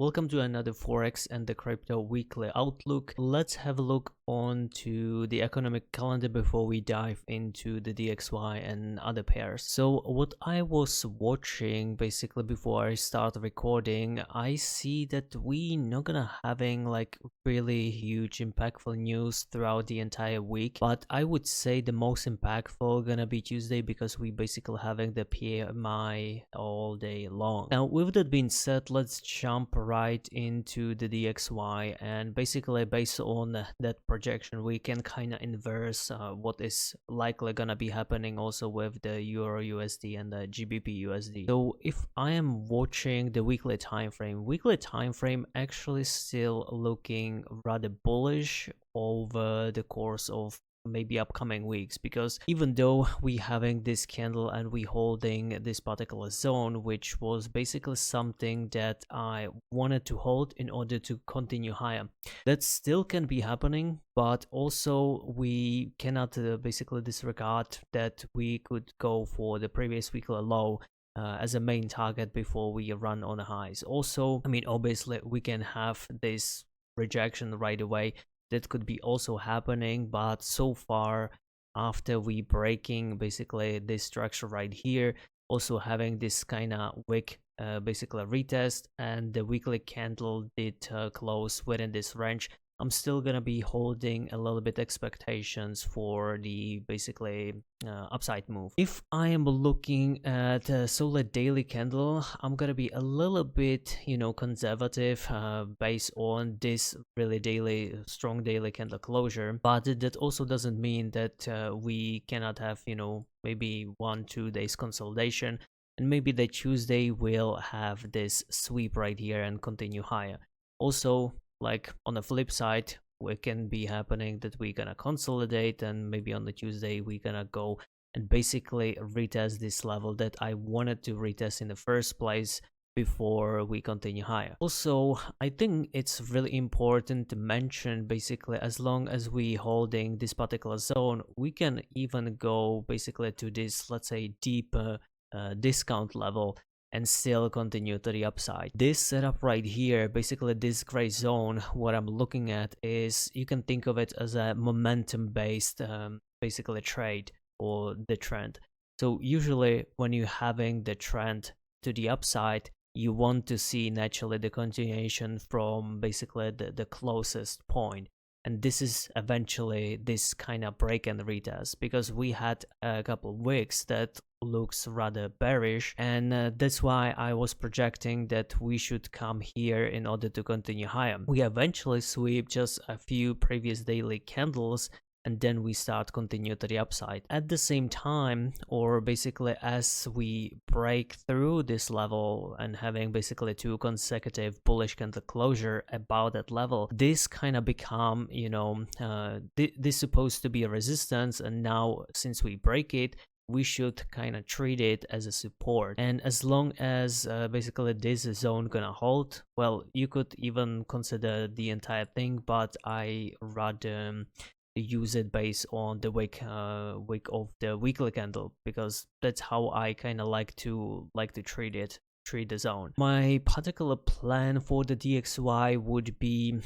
Welcome to another Forex and the Crypto Weekly Outlook. Let's have a look onto the economic calendar before we dive into the DXY and other pairs. So what I was watching basically before I start recording, I see that we not gonna having like really huge impactful news throughout the entire week, but I would say the most impactful gonna be Tuesday because we basically having the PMI all day long. Now with that being said, let's jump right into the DXY, and basically based on that projection we can kind of inverse what is likely gonna be happening also with the EURUSD and the GBPUSD. So if I am watching the weekly time frame actually still looking rather bullish over the course of maybe upcoming weeks, because even though we having this candle and we holding this particular zone, which was basically something that I wanted to hold in order to continue higher, that still can be happening, but also we cannot basically disregard that we could go for the previous weekly low as a main target before we run on the highs. Also, I mean, obviously we can have this rejection right away. That could be also happening, but so far after we breaking basically this structure right here, also having this kind of wick basically retest, and the weekly candle did close within this range, I'm still gonna be holding a little bit expectations for the basically upside move. If I am looking at a solid daily candle, I'm gonna be a little bit, conservative based on this really strong daily candle closure. But that also doesn't mean that we cannot have, maybe 1-2 days consolidation, and maybe the Tuesday will have this sweep right here and continue higher. Also, like on the flip side, it can be happening that we're gonna consolidate, and maybe on the Tuesday we're gonna go and basically retest this level that I wanted to retest in the first place before we continue higher. Also, I think it's really important to mention, basically, as long as we holding this particular zone, we can even go basically to this, let's say, deeper discount level and still continue to the upside. This setup right here, basically this gray zone, what I'm looking at is, you can think of it as a momentum based basically trade or the trend. So usually when you're having the trend to the upside, you want to see naturally the continuation from basically the closest point. And this is eventually this kind of break and retest, because we had a couple of weeks that looks rather bearish, and that's why I was projecting that we should come here in order to continue higher. We eventually sweep just a few previous daily candles, and then we start continue to the upside. At the same time, or basically as we break through this level and having basically 2 consecutive bullish candle closure about that level, this kind of become, this supposed to be a resistance, and now since we break it, we should kind of treat it as a support. And as long as basically this zone gonna hold, well, you could even consider the entire thing, but I rather use it based on the wick of the weekly candle, because that's how I kind of like to treat the zone. My particular plan for the DXY would be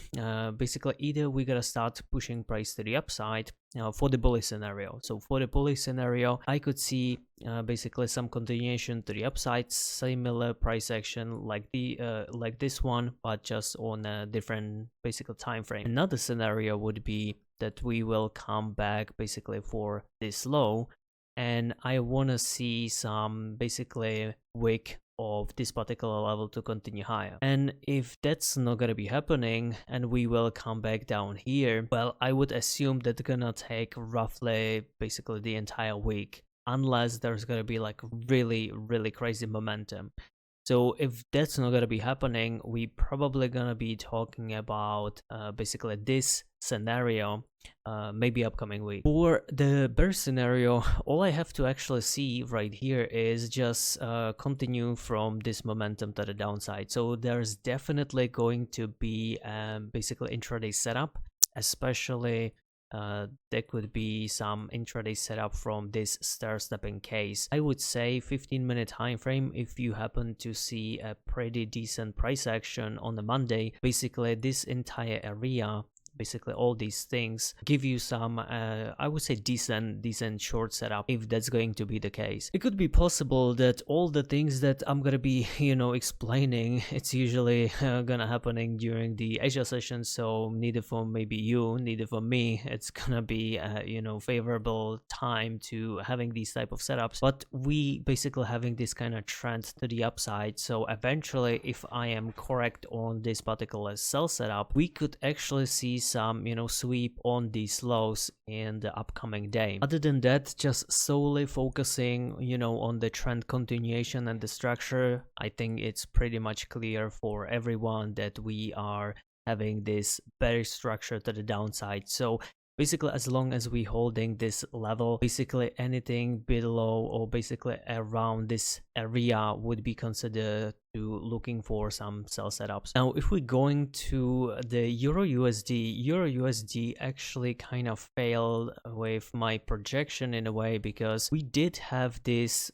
basically either we gotta start pushing price to the upside for the bullish scenario. So for the bullish scenario, I could see basically some continuation to the upside, similar price action like this one, but just on a different basically time frame. Another scenario would be that we will come back basically for this low, and I want to see some basically wick of this particular level to continue higher. And if that's not gonna be happening and we will come back down here, well, I would assume that's gonna take roughly basically the entire week, unless there's gonna be like really crazy momentum. So if that's not gonna be happening, we probably gonna be talking about basically this scenario maybe upcoming week. For the bear scenario, all I have to actually see right here is just continue from this momentum to the downside. So there's definitely going to be basically intraday setup, especially there could be some intraday setup from this stair stepping case. I would say 15-minute time frame, if you happen to see a pretty decent price action on the Monday, basically this entire area, basically all these things give you some I would say decent short setup, if that's going to be the case. It could be possible that all the things that I'm gonna be explaining, it's usually gonna happening during the Asia session, so neither for maybe you, neither for me, it's gonna be favorable time to having these type of setups. But we basically having this kind of trend to the upside, so eventually if I am correct on this particular sell setup, we could actually see some sweep on these lows in the upcoming day. Other than that, just solely focusing on the trend continuation and the structure, I think it's pretty much clear for everyone that we are having this bearish structure to the downside. So basically, as long as we holding this level, basically anything below or basically around this area would be considered to looking for some sell setups. Now, if we're going to the EURUSD actually kind of failed with my projection in a way, because we did have this,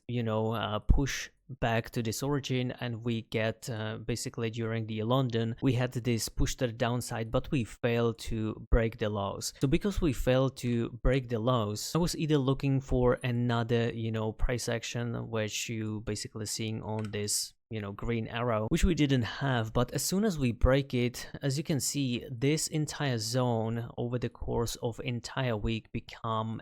push back to this origin, and we get basically during the London we had this push to the downside, but we failed to break the lows. So because we failed to break the lows, I was either looking for another price action, which you basically seeing on this green arrow, which we didn't have. But as soon as we break it, as you can see, this entire zone over the course of entire week become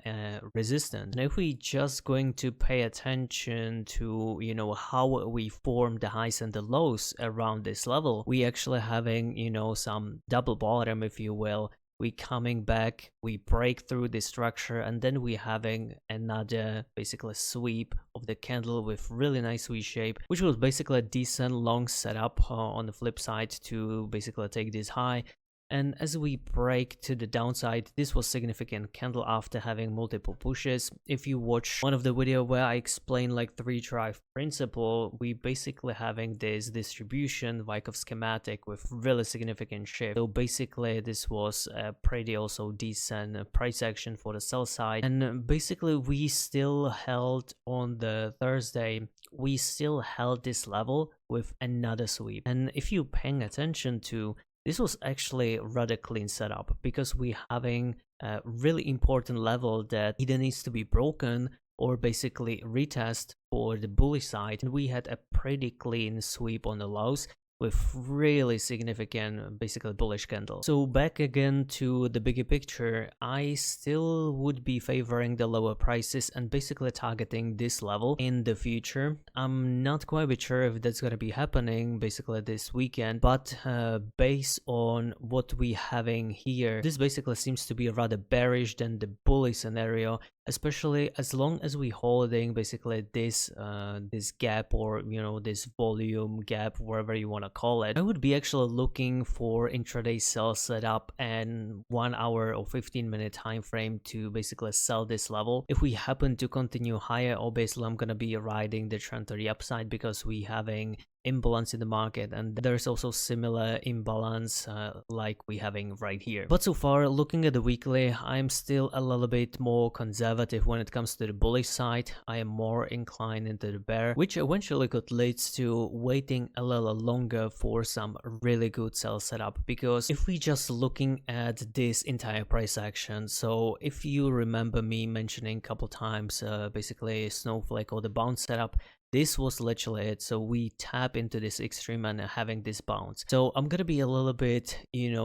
resistant. And if we just going to pay attention to how we form the highs and the lows around this level, we actually having some double bottom, if you will. We coming back, we break through the structure, and then we having another basically sweep of the candle with really nice V shape, which was basically a decent long setup on the flip side to basically take this high. And as we break to the downside, this was significant candle after having multiple pushes. If you watch one of the video where I explain like 3-drive principle, we basically having this distribution Wyckoff schematic with really significant shift. So basically this was a pretty also decent price action for the sell side. And basically we still held on the Thursday, we still held this level with another sweep. And if you paying attention to, this was actually a rather clean setup, because we having a really important level that either needs to be broken or basically retest for the bullish side. And we had a pretty clean sweep on the lows with really significant basically bullish candle. So back again to the bigger picture, I still would be favoring the lower prices and basically targeting this level in the future. I'm not quite sure if that's gonna be happening basically this weekend, but based on what we having here, this basically seems to be rather bearish than the bullish scenario, especially as long as we holding basically this this gap, or this volume gap, wherever you want to call it. I would be actually looking for intraday sell setup and 1 hour or 15-minute time frame to basically sell this level. If we happen to continue higher, obviously I'm gonna be riding the trend to the upside, because we having imbalance in the market, and there's also similar imbalance like we having right here. But so far, looking at the weekly, I'm still a little bit more conservative when it comes to the bullish side. I am more inclined into the bear, which eventually could lead to waiting a little longer for some really good sell setup. Because if we just looking at this entire price action, so if you remember me mentioning a couple times basically snowflake or the bounce setup, this was literally it. So we tap into this extreme and having this bounce. So I'm gonna be a little bit,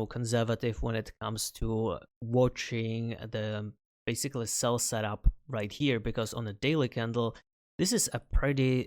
conservative when it comes to watching the basically sell setup right here, because on a daily candle, this is a pretty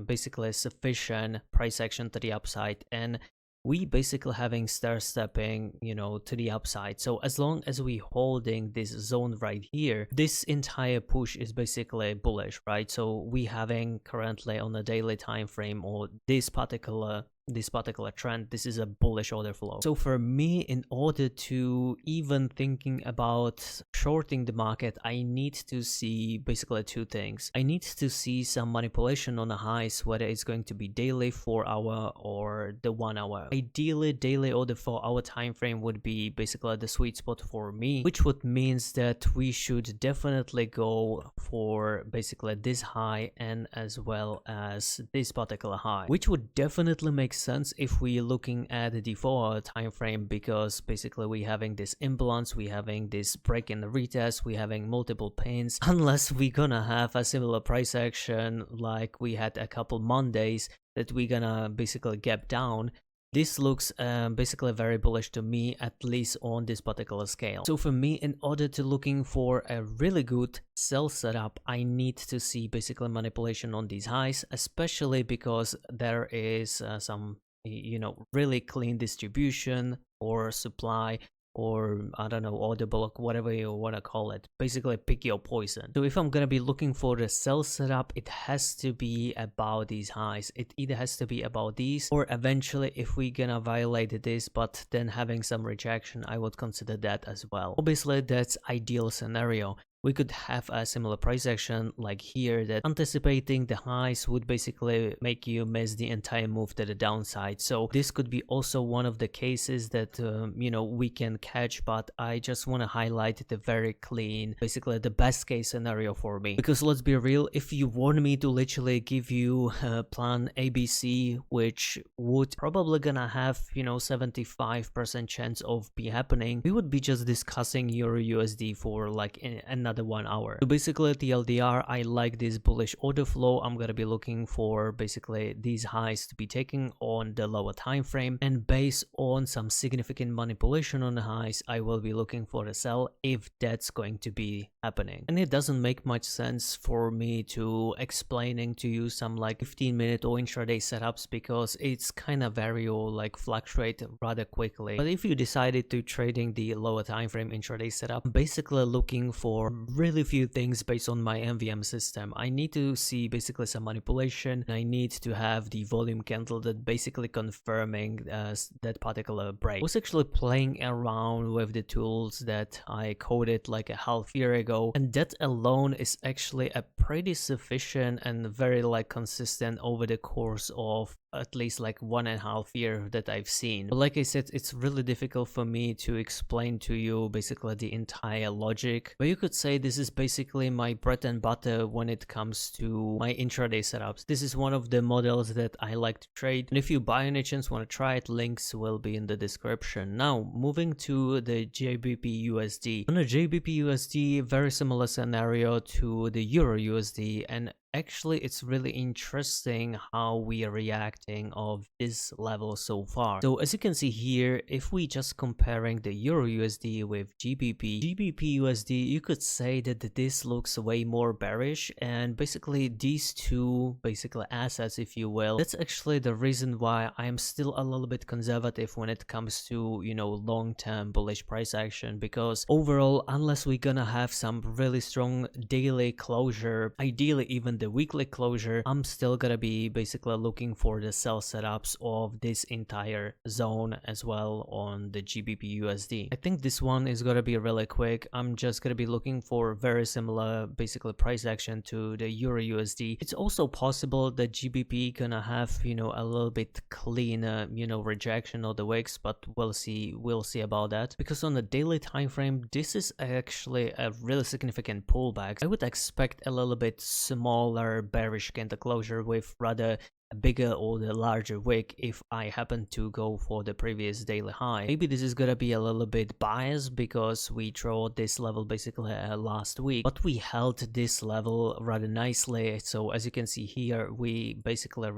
basically sufficient price action to the upside, and we basically having stair stepping to the upside. So as long as we holding this zone right here, this entire push is basically bullish, right? So we having currently on a daily time frame, or this particular this particular trend, this is a bullish order flow. So for me, in order to even thinking about shorting the market, I need to see basically two things. I need to see some manipulation on the highs, whether it's going to be daily, 4 hour, or the 1 hour. Ideally, daily or the 4 hour time frame would be basically the sweet spot for me, which would means that we should definitely go for basically this high and as well as this particular high, which would definitely make sense if we looking at the 4 hour time frame, because basically we having this imbalance, we having this break in the retest, we having multiple pins. Unless we gonna have a similar price action like we had a couple Mondays that we gonna basically gap down, this looks basically very bullish to me, at least on this particular scale. So for me, in order to looking for a really good sell setup, I need to see basically manipulation on these highs, especially because there is some, you know, really clean distribution or supply, or I don't know, order block, whatever you want to call it. Basically pick your poison. So if I'm gonna be looking for the sell setup, it has to be about these highs. It either has to be about these, or eventually if we gonna violate this but then having some rejection, I would consider that as well. Obviously that's ideal scenario. We could have a similar price action like here, that anticipating the highs would basically make you miss the entire move to the downside. So this could be also one of the cases that you know, we can catch, but I just want to highlight the very clean, basically the best case scenario for me. Because let's be real, if you want me to literally give you plan ABC, which would probably gonna have, you know, 75% chance of be happening, we would be just discussing EURUSD for like another 1 hour. So basically TLDR, I like this bullish order flow. I'm gonna be looking for basically these highs to be taken on the lower time frame, and based on some significant manipulation on the highs, I will be looking for a sell if that's going to be happening. And it doesn't make much sense for me to explaining to you some like 15-minute or intraday setups, because it's kind of vary or like fluctuate rather quickly. But if you decided to trading the lower time frame intraday setup, basically looking for really few things based on my MVM system. I need to see basically some manipulation. I need to have the volume candle that basically confirming that particular break. I was actually playing around with the tools that I coded like a half year ago, and that alone is actually a pretty sufficient and very like consistent over the course of at least like 1.5 years that I've seen. But like I said, it's really difficult for me to explain to you basically the entire logic, but you could say this is basically my bread and butter when it comes to my intraday setups. This is one of the models that I like to trade, and if you by any chance want to try it, links will be in the description. Now moving to the GBPUSD. On the GBPUSD, very similar scenario to the EURUSD, and actually it's really interesting how we are reacting of this level so far. So as you can see here, if we just comparing the EURUSD with GBPUSD, you could say that this looks way more bearish, and basically these two basically assets, if you will, that's actually the reason why I'm still a little bit conservative when it comes to, you know, long-term bullish price action, because overall, unless we're gonna have some really strong daily closure, ideally even the weekly closure, I'm still gonna be basically looking for the sell setups of this entire zone as well on the GBPUSD. I think this one is gonna be really quick. I'm just gonna be looking for very similar basically price action to the EURUSD. It's also possible that GBP gonna have, you know, a little bit cleaner, you know, rejection of the wicks, but we'll see about that, because on the daily time frame this is actually a really significant pullback. I would expect a little bit smaller bearish candle closure with rather a bigger or the larger wick if I happen to go for the previous daily high. Maybe this is gonna be a little bit biased because we draw this level basically last week, but we held this level rather nicely. So as you can see here, we basically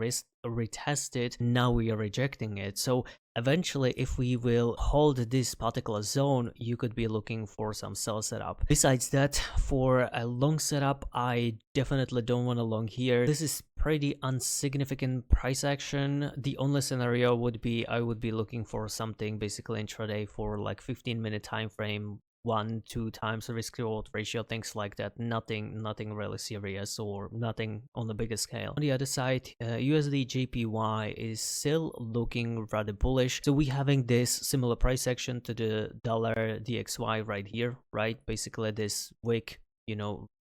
retested, now we are rejecting it. So eventually if we will hold this particular zone, you could be looking for some sell setup. Besides that, for a long setup, I definitely don't want a long here. This is pretty insignificant price action. The only scenario would be I would be looking for something basically intraday for like 15-minute time frame 1-2 times risk reward ratio, things like that. Nothing really serious or nothing on the bigger scale. On the other side, USDJPY is still looking rather bullish. So we having this similar price action to the dollar DXY right here, right? Basically this wick,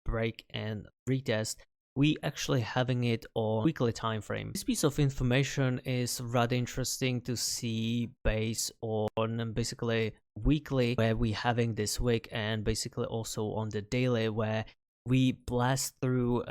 break and retest. We actually having it on weekly time frame. This piece of information is rather interesting to see based on basically weekly, where we having this wick, and basically also on the daily, where we blast through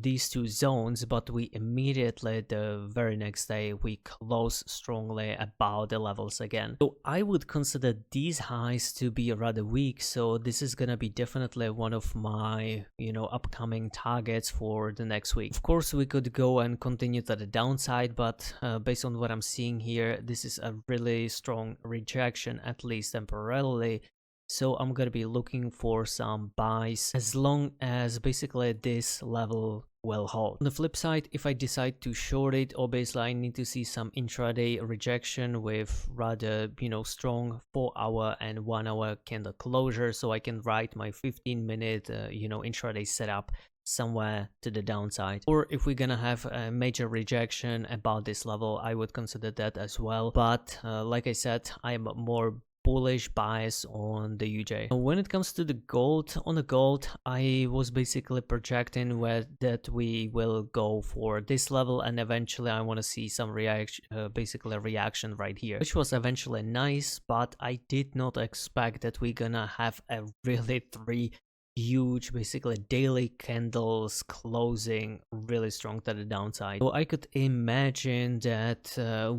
these two zones, but we immediately the very next day we close strongly about the levels again. So I would consider these highs to be rather weak, so this is gonna be definitely one of my upcoming targets for the next week. Of course we could go and continue to the downside, but based on what I'm seeing here, this is a really strong rejection, at least temporarily. So I'm gonna be looking for some buys as long as basically this level will hold. On the flip side, if I decide to short it, obviously I need to see some intraday rejection with rather strong 4-hour and 1-hour candle closure, so I can write my 15-minute intraday setup somewhere to the downside. Or if we're gonna have a major rejection about this level, I would consider that as well. But like I said, I'm more bullish bias on the UJ. When it comes to the gold, on the gold, I was basically projecting that we will go for this level, and eventually I want to see some reaction, basically a reaction right here, which was eventually nice, but I did not expect that we're gonna have a really 3 huge basically daily candles closing really strong to the downside. So I could imagine that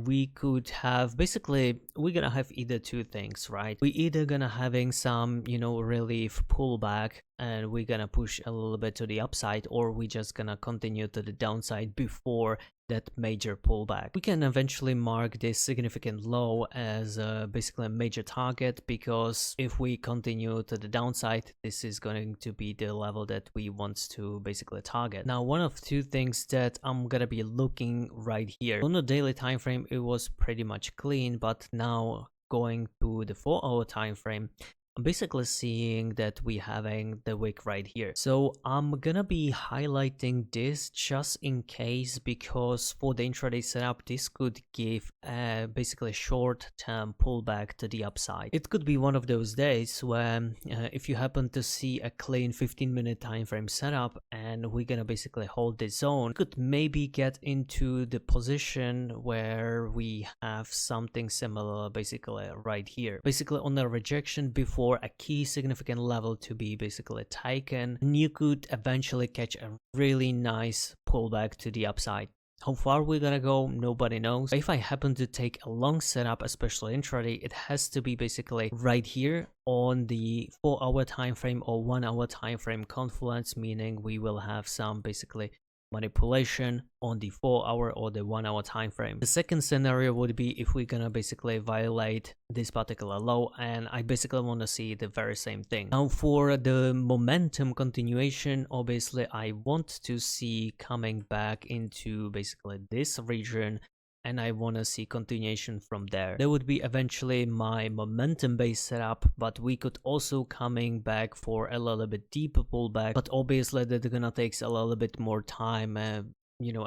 we could have basically, we're gonna have either two things, right? We either gonna having some relief pullback and we're gonna push a little bit to the upside, or we just gonna continue to the downside before that major pullback. We can eventually mark this significant low as basically a major target, because if we continue to the downside, this is going to be the level that we want to basically target. Now, one of two things that I'm gonna be looking right here. On the daily time frame, it was pretty much clean, but now going to the 4-hour time frame, I'm basically seeing that we having the wick right here. So I'm gonna be highlighting this just in case, because for the intraday setup, this could give a basically short-term pullback to the upside. It could be one of those days where if you happen to see a clean 15-minute time frame setup and we're gonna basically hold this zone, we could maybe get into the position where we have something similar basically right here. Basically on the rejection before a key significant level to be basically taken, and you could eventually catch a really nice pullback to the upside. How far we're gonna go, nobody knows. If I happen to take a long setup, especially intraday, it has to be basically right here on the 4-hour time frame or 1-hour time frame confluence, meaning we will have some basically manipulation on the 4-hour or the 1-hour time frame. The second scenario would be if we're gonna basically violate this particular low, and I basically want to see the very same thing. Now for the momentum continuation, obviously I want to see coming back into basically this region, and I want to see continuation from there. That would be eventually my momentum based setup, but we could also coming back for a little bit deeper pullback, but obviously that's gonna take a little bit more time, a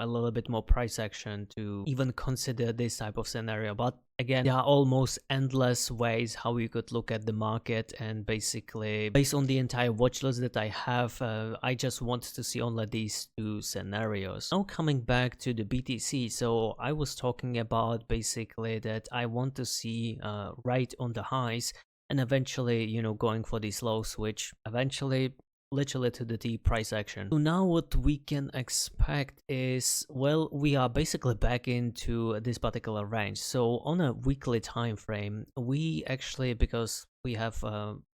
little bit more price action to even consider this type of scenario. But again, there are almost endless ways how we could look at the market, and basically based on the entire watch list that I have, I just want to see only these two scenarios. Now coming back to the BTC, so I was talking about basically that I want to see right on the highs and eventually going for these lows, which eventually literally to the T price action. So now what we can expect is, well, we are basically back into this particular range. So on a weekly time frame, we actually, because we have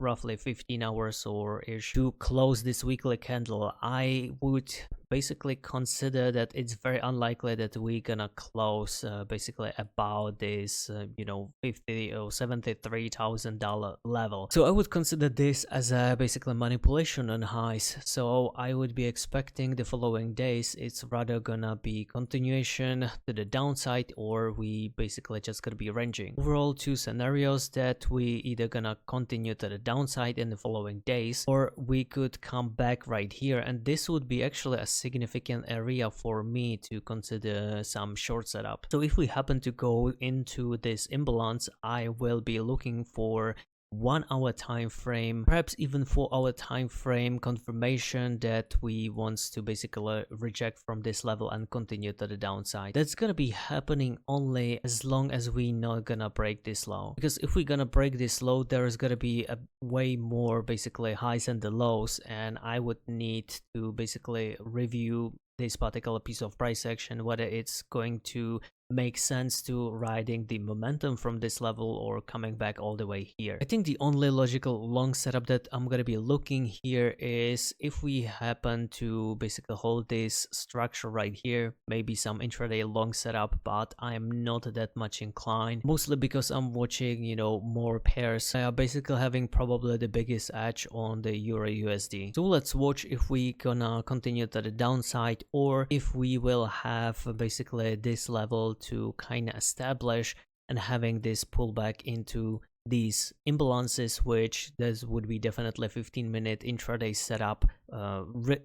roughly 15 hours or ish to close this weekly candle, I would basically consider that it's very unlikely that we're gonna close basically about this, you know, 50 or $73,000 level. So I would consider this as a basically manipulation on highs. So I would be expecting the following days it's rather gonna be continuation to the downside, or we basically just gonna be ranging. Overall, two scenarios that we either gonna continue to the downside in the following days, or we could come back right here, and this would be actually a significant area for me to consider some short setup. So if we happen to go into this imbalance, I will be looking for 1 hour time frame, perhaps even 4 hour time frame confirmation that we wants to basically reject from this level and continue to the downside. That's gonna be happening only as long as we not gonna break this low, because if we're gonna break this low, there is gonna be a way more basically highs and the lows, and I would need to basically review this particular piece of price action, whether it's going to make sense to riding the momentum from this level or coming back all the way here. I think the only logical long setup that I'm gonna be looking here is if we happen to basically hold this structure right here, maybe some intraday long setup, but I am not that much inclined, mostly because I'm watching, you know, more pairs. I are basically having probably the biggest edge on the EURUSD. So let's watch if we gonna continue to the downside, or if we will have basically this level to kind of establish and having this pullback into these imbalances, which this would be definitely 15-minute intraday setup,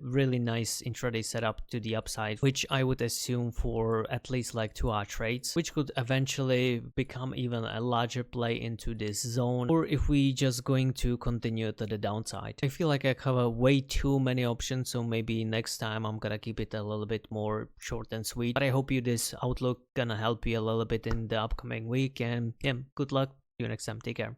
really nice intraday setup to the upside, which I would assume for at least like 2-hour trades, which could eventually become even a larger play into this zone, or if we just going to continue to the downside. I feel like I cover way too many options, so maybe next time I'm gonna keep it a little bit more short and sweet, but I hope you this outlook gonna help you a little bit in the upcoming week, and yeah, good luck. See you next time. Take care.